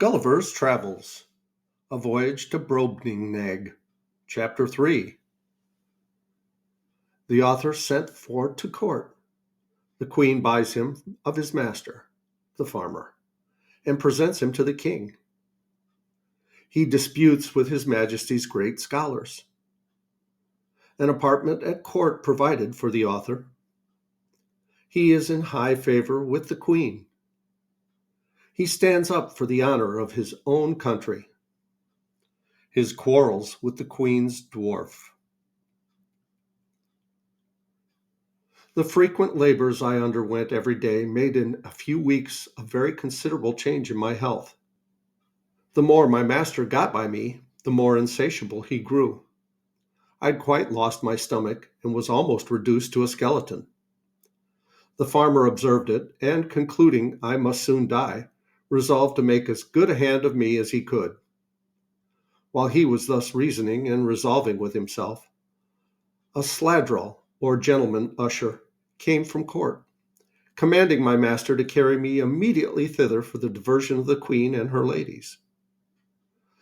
Gulliver's Travels, A Voyage to Brobdingnag, Chapter 3. The author sent for to court. The queen buys him of his master, the farmer, and presents him to the king. He disputes with his majesty's great scholars. An apartment at court provided for the author. He is in high favor with the queen. He stands up for the honor of his own country. His quarrels with the queen's dwarf. The frequent labors I underwent every day made in a few weeks a very considerable change in my health. The more my master got by me, the more insatiable he grew. I'd quite lost my stomach and was almost reduced to a skeleton. The farmer observed it, and concluding I must soon die, resolved to make as good a hand of me as he could. While he was thus reasoning and resolving with himself, a sladrel, or gentleman usher, came from court, commanding my master to carry me immediately thither for the diversion of the queen and her ladies.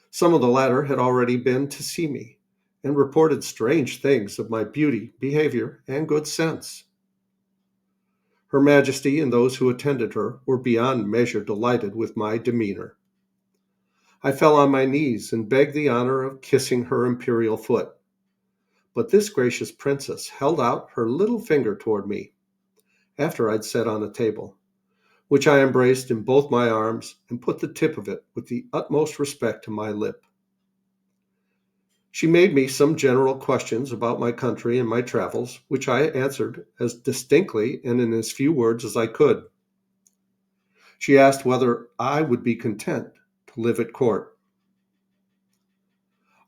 Some of the latter had already been to see me, and reported strange things of my beauty, behavior, and good sense. Her Majesty and those who attended her were beyond measure delighted with my demeanor. I fell on my knees and begged the honor of kissing her imperial foot. But this gracious princess held out her little finger toward me, after I'd sat on a table, which I embraced in both my arms and put the tip of it with the utmost respect to my lip. She made me some general questions about my country and my travels, which I answered as distinctly and in as few words as I could. She asked whether I would be content to live at court.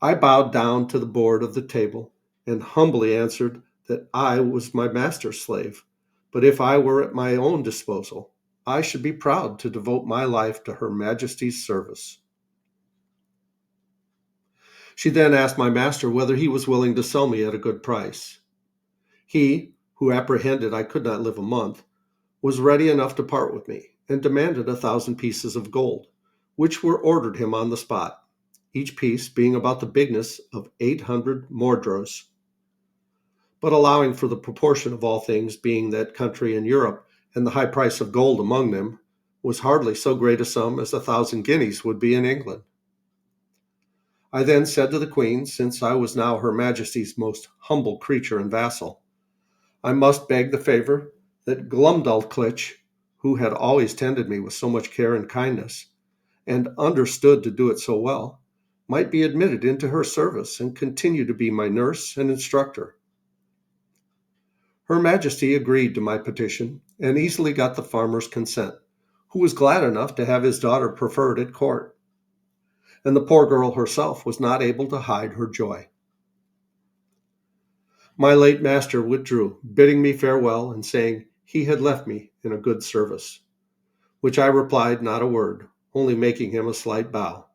I bowed down to the board of the table and humbly answered that I was my master's slave, but if I were at my own disposal, I should be proud to devote my life to Her Majesty's service. She then asked my master whether he was willing to sell me at a good price. He, who apprehended I could not live a month, was ready enough to part with me, and demanded 1,000 pieces of gold, which were ordered him on the spot, each piece being about the bigness of 800 mordros. But allowing for the proportion of all things being that country in Europe, and the high price of gold among them, was hardly so great a sum as 1,000 guineas would be in England. I then said to the queen, since I was now Her Majesty's most humble creature and vassal, I must beg the favor that Glumdalclitch, who had always tended me with so much care and kindness, and understood to do it so well, might be admitted into her service and continue to be my nurse and instructor. Her Majesty agreed to my petition and easily got the farmer's consent, who was glad enough to have his daughter preferred at court. And the poor girl herself was not able to hide her joy. My late master withdrew, bidding me farewell and saying he had left me in a good service, which I replied not a word, only making him a slight bow.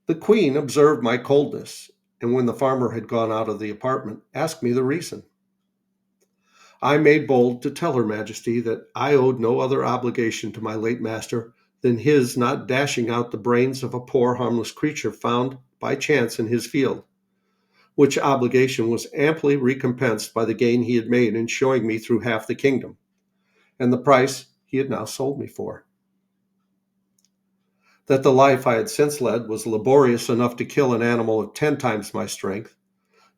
The queen observed my coldness, and when the farmer had gone out of the apartment, asked me the reason. I made bold to tell Her Majesty that I owed no other obligation to my late master than his not dashing out the brains of a poor harmless creature found by chance in his field, which obligation was amply recompensed by the gain he had made in showing me through half the kingdom, and the price he had now sold me for. That the life I had since led was laborious enough to kill an animal of 10 times my strength,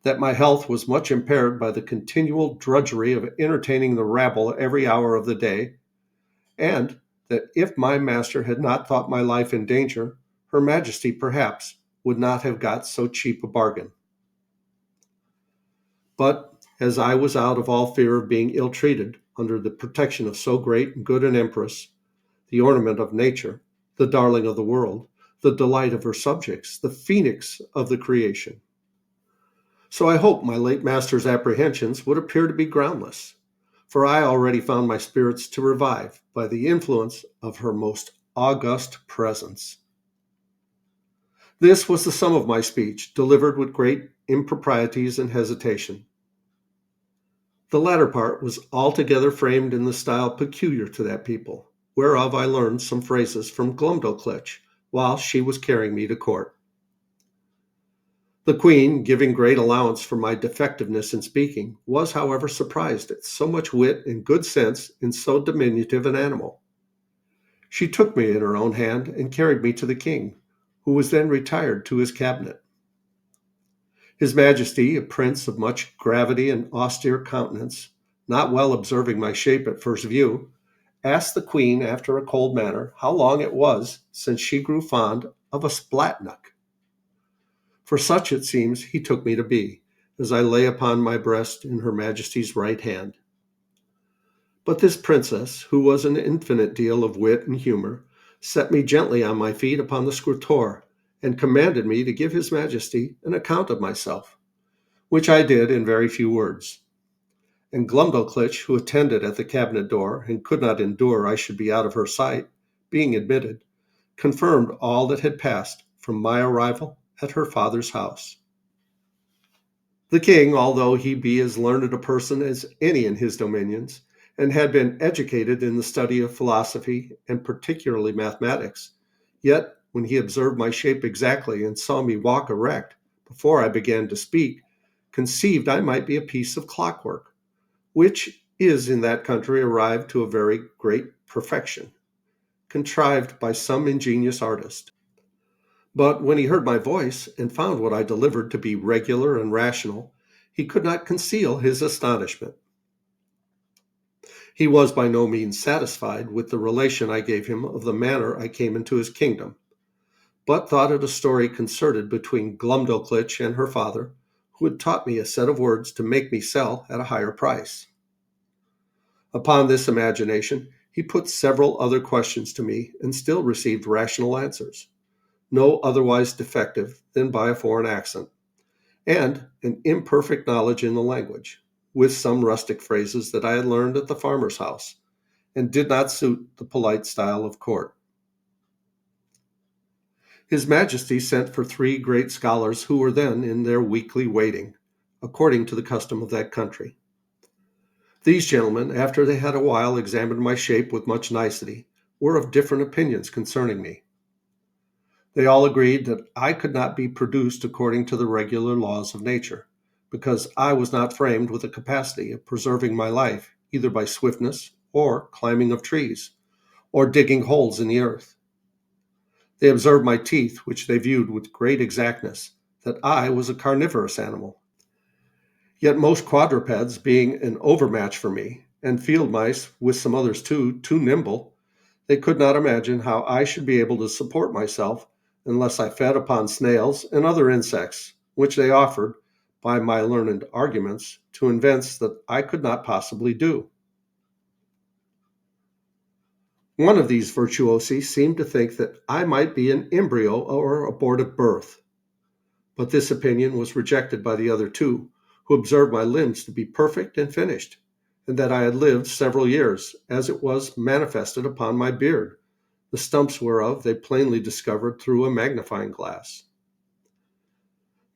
that my health was much impaired by the continual drudgery of entertaining the rabble every hour of the day, and that if my master had not thought my life in danger, Her Majesty perhaps would not have got so cheap a bargain. But as I was out of all fear of being ill-treated under the protection of so great and good an empress, the ornament of nature, the darling of the world, the delight of her subjects, the phoenix of the creation. So I hoped my late master's apprehensions would appear to be groundless, for I already found my spirits to revive by the influence of her most august presence. This was the sum of my speech, delivered with great improprieties and hesitation. The latter part was altogether framed in the style peculiar to that people, whereof I learned some phrases from Glumdalclitch while she was carrying me to court. The Queen, giving great allowance for my defectiveness in speaking, was, however, surprised at so much wit and good sense in so diminutive an animal. She took me in her own hand and carried me to the king, who was then retired to his cabinet. His Majesty, a prince of much gravity and austere countenance, not well observing my shape at first view, asked the Queen, after a cold manner, how long it was since she grew fond of a splatnook. For such, it seems, he took me to be, as I lay upon my breast in her Majesty's right hand. But this princess, who was an infinite deal of wit and humor, set me gently on my feet upon the scrutoire, and commanded me to give his Majesty an account of myself, which I did in very few words. And Glumdalclitch, who attended at the cabinet door, and could not endure I should be out of her sight, being admitted, confirmed all that had passed from my arrival at her father's house. The king, although he be as learned a person as any in his dominions, and had been educated in the study of philosophy and particularly mathematics, yet when he observed my shape exactly and saw me walk erect before I began to speak, conceived I might be a piece of clockwork, which is in that country arrived to a very great perfection, contrived by some ingenious artist. But when he heard my voice and found what I delivered to be regular and rational, he could not conceal his astonishment. He was by no means satisfied with the relation I gave him of the manner I came into his kingdom, but thought it a story concerted between Glumdalclitch and her father, who had taught me a set of words to make me sell at a higher price. Upon this imagination, he put several other questions to me and still received rational answers, no otherwise defective than by a foreign accent, and an imperfect knowledge in the language, with some rustic phrases that I had learned at the farmer's house, and did not suit the polite style of court. His Majesty sent for 3 great scholars who were then in their weekly waiting, according to the custom of that country. These gentlemen, after they had a while examined my shape with much nicety, were of different opinions concerning me. They all agreed that I could not be produced according to the regular laws of nature, because I was not framed with the capacity of preserving my life either by swiftness or climbing of trees, or digging holes in the earth. They observed my teeth, which they viewed with great exactness, that I was a carnivorous animal. Yet most quadrupeds being an overmatch for me, and field mice, with some others too nimble, they could not imagine how I should be able to support myself unless I fed upon snails and other insects, which they offered, by my learned arguments, to evince that I could not possibly do. One of these virtuosi seemed to think that I might be an embryo or abortive birth, but this opinion was rejected by the other 2, who observed my limbs to be perfect and finished, and that I had lived several years, as it was manifested upon my beard, the stumps whereof they plainly discovered through a magnifying glass.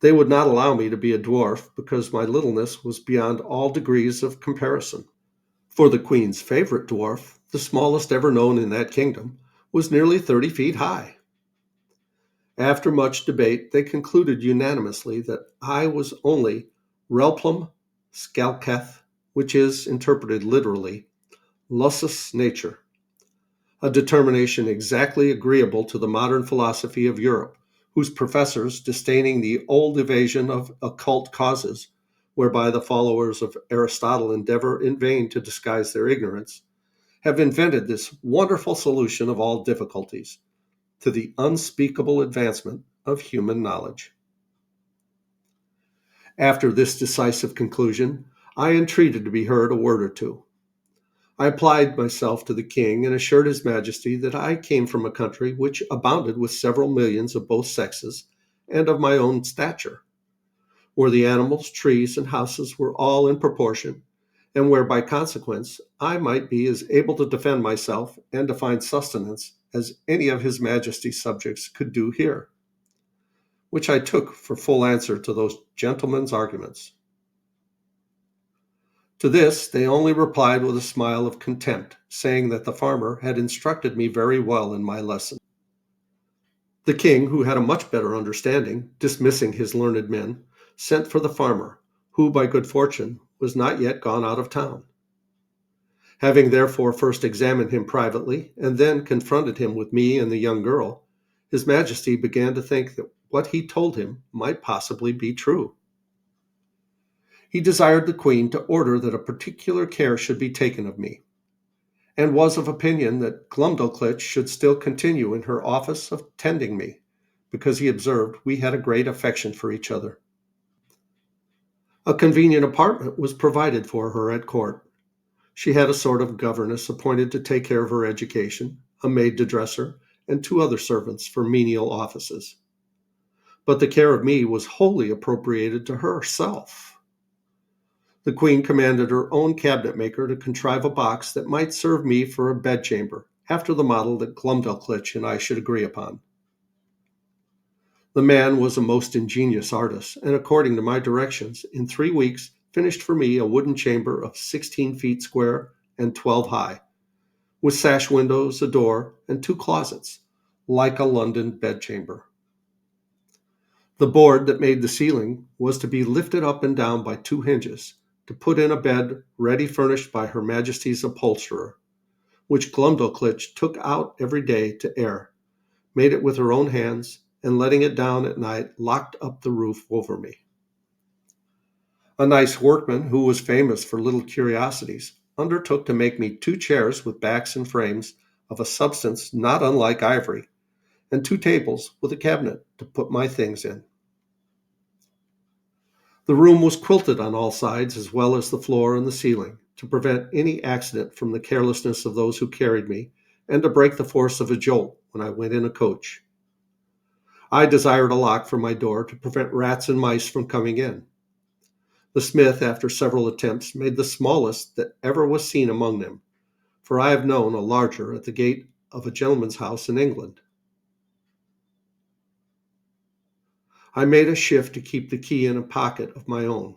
They would not allow me to be a dwarf, because my littleness was beyond all degrees of comparison. For the Queen's favorite dwarf, the smallest ever known in that kingdom, was nearly 30 feet high. After much debate, they concluded unanimously that I was only relplum scalceth, which is interpreted literally, lusus nature, a determination exactly agreeable to the modern philosophy of Europe, whose professors, disdaining the old evasion of occult causes, whereby the followers of Aristotle endeavor in vain to disguise their ignorance, have invented this wonderful solution of all difficulties, to the unspeakable advancement of human knowledge. After this decisive conclusion, I entreated to be heard a word or two. I applied myself to the king and assured his Majesty that I came from a country which abounded with several millions of both sexes and of my own stature, where the animals, trees, and houses were all in proportion, and where by consequence I might be as able to defend myself and to find sustenance as any of his Majesty's subjects could do here, which I took for full answer to those gentlemen's arguments. To this, they only replied with a smile of contempt, saying that the farmer had instructed me very well in my lesson. The king, who had a much better understanding, dismissing his learned men, sent for the farmer, who by good fortune was not yet gone out of town. Having therefore first examined him privately, and then confronted him with me and the young girl, his majesty began to think that what he told him might possibly be true. He desired the queen to order that a particular care should be taken of me, and was of opinion that Glumdalclitch should still continue in her office of tending me, because he observed we had a great affection for each other. A convenient apartment was provided for her at court. She had a sort of governess appointed to take care of her education, a maid to dress her, and 2 other servants for menial offices. But the care of me was wholly appropriated to herself. The queen commanded her own cabinet maker to contrive a box that might serve me for a bedchamber, after the model that Glumdalclitch and I should agree upon. The man was a most ingenious artist, and according to my directions, in 3 weeks finished for me a wooden chamber of 16 feet square and 12 high, with sash windows, a door, and 2 closets, like a London bedchamber. The board that made the ceiling was to be lifted up and down by 2 hinges, to put in a bed ready furnished by Her Majesty's upholsterer, which Glumdalclitch took out every day to air, made it with her own hands, and letting it down at night, locked up the roof over me. A nice workman, who was famous for little curiosities, undertook to make me 2 chairs with backs and frames of a substance not unlike ivory, and 2 tables with a cabinet to put my things in. The room was quilted on all sides, as well as the floor and the ceiling, to prevent any accident from the carelessness of those who carried me, and to break the force of a jolt when I went in a coach. I desired a lock for my door to prevent rats and mice from coming in. The smith, after several attempts, made the smallest that ever was seen among them, for I have known a larger at the gate of a gentleman's house in England. I made a shift to keep the key in a pocket of my own,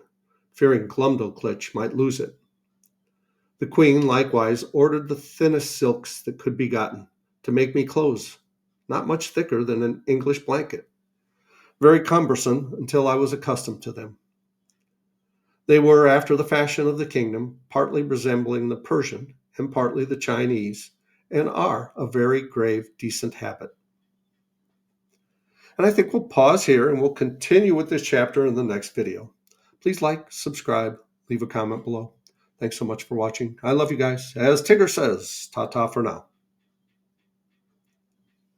fearing Glumdalclitch might lose it. The queen likewise ordered the thinnest silks that could be gotten, to make me clothes, not much thicker than an English blanket, very cumbersome until I was accustomed to them. They were, after the fashion of the kingdom, partly resembling the Persian and partly the Chinese, and are a very grave, decent habit. And I think we'll pause here and we'll continue with this chapter in the next video. Please like, subscribe, leave a comment below. Thanks so much for watching. I love you guys. As Tigger says, ta-ta for now.